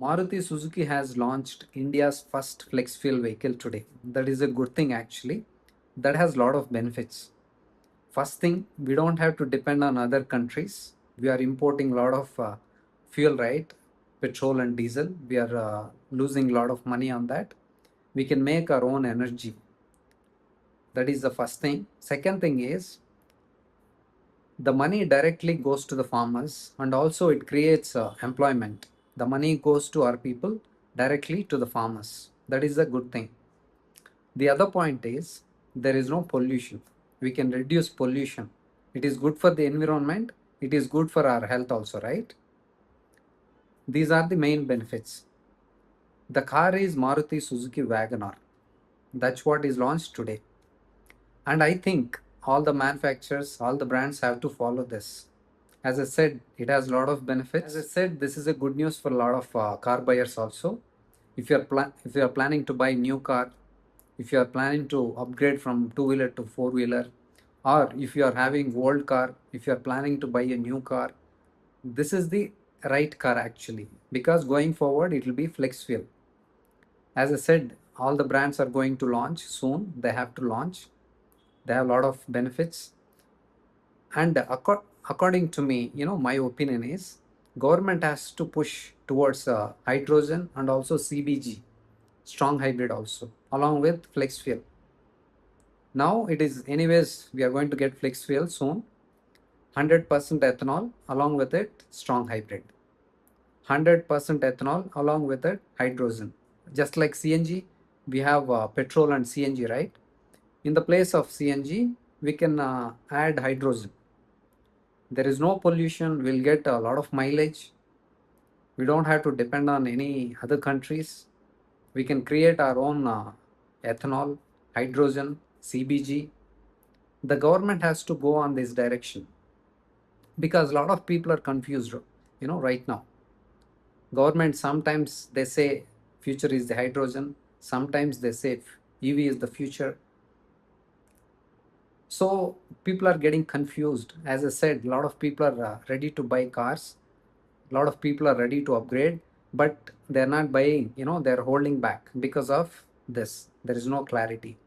Maruti Suzuki has launched India's first flex fuel vehicle today. That is a good thing actually. That has a lot of benefits. First thing, we don't have to depend on other countries. We are importing a lot of fuel, right? Petrol and diesel. We are losing a lot of money on that. We can make our own energy. That is the first thing. Second thing is the money directly goes to the farmers and also it creates employment. The money goes to our people directly to the farmers. That is a good thing. The other point is there is no pollution. We can reduce pollution. It is good for the environment. It is good for our health also, right? These are the main benefits. The car is Maruti Suzuki Wagon R. That's what is launched today. And I think all the manufacturers, all the brands have to follow this. As I said, it has a lot of benefits. As I said, this is a good news for a lot of car buyers also. If you are planning to buy new car, if you are planning to upgrade from two-wheeler to four-wheeler, or if you are having old car, if you are planning to buy a new car, this is the right car actually, because going forward it will be flex fuel. As I said, all the brands are going to launch soon. They have to launch. They have a lot of benefits. And according to me, my opinion is government has to push towards hydrogen and also CBG, strong hybrid also, along with flex fuel. Now it is anyways, we are going to get flex fuel soon. 100% ethanol along with it strong hybrid. 100% ethanol along with it hydrogen. Just like CNG, we have petrol and CNG, right? In the place of CNG, we can add hydrogen. There is no pollution. We'll get a lot of mileage. We don't have to depend on any other countries. We can create our own ethanol, hydrogen, CBG. The government has to go on this direction because a lot of people are confused, right now. Government sometimes they say future is the hydrogen, sometimes they say EV is the future. So people are getting confused. As I said, a lot of people are ready to buy cars. A lot of people are ready to upgrade, but they're not buying, they're holding back because of this. There is no clarity.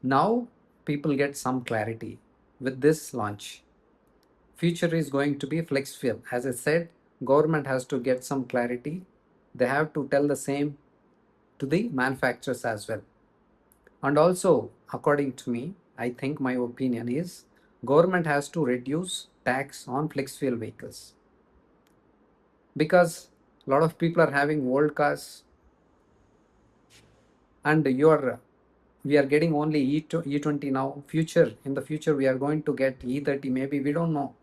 Now people get some clarity with this launch. Future is going to be flex fuel. As I said, government has to get some clarity. They have to tell the same to the manufacturers as well. And also, according to me, I think my opinion is government has to reduce tax on flex fuel vehicles because a lot of people are having old cars and we are getting only E20 now. In the future we are going to get E30, maybe, we don't know.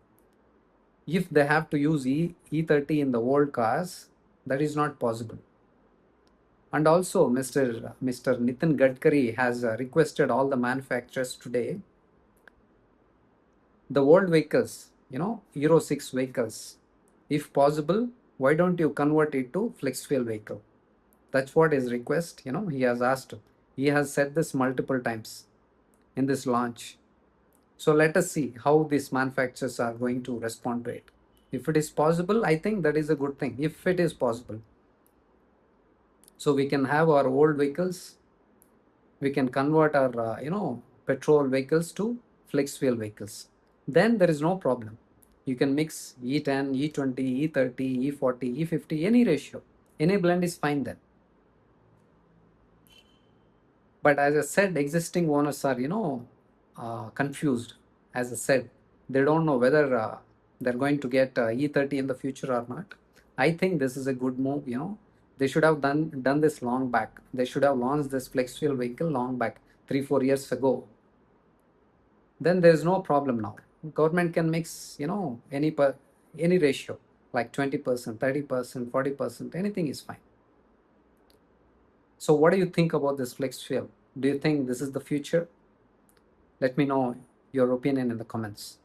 If they have to use E30 in the old cars, that is not possible. And also, Mr. Nitin Gadkari has requested all the manufacturers today, the old vehicles, Euro 6 vehicles, if possible, why don't you convert it to flex fuel vehicle? That's what his request, he has asked. He has said this multiple times in this launch. So let us see how these manufacturers are going to respond to it. If it is possible, I think that is a good thing, if it is possible. So we can have our old vehicles, we can convert our petrol vehicles to flex fuel vehicles. Then there is no problem. You can mix E10, E20, E30, E40, E50, any ratio, any blend is fine then. But as I said, existing owners are confused. As I said, they don't know whether they're going to get E30 in the future or not. I think this is a good move. They should have done this long back. They should have launched this flex fuel vehicle long back, 3-4 years ago. Then there is no problem now. Government can mix any ratio, like 20%, 30%, 40%, anything is fine. So what do you think about this flex fuel? Do you think this is the future? Let me know your opinion in the comments.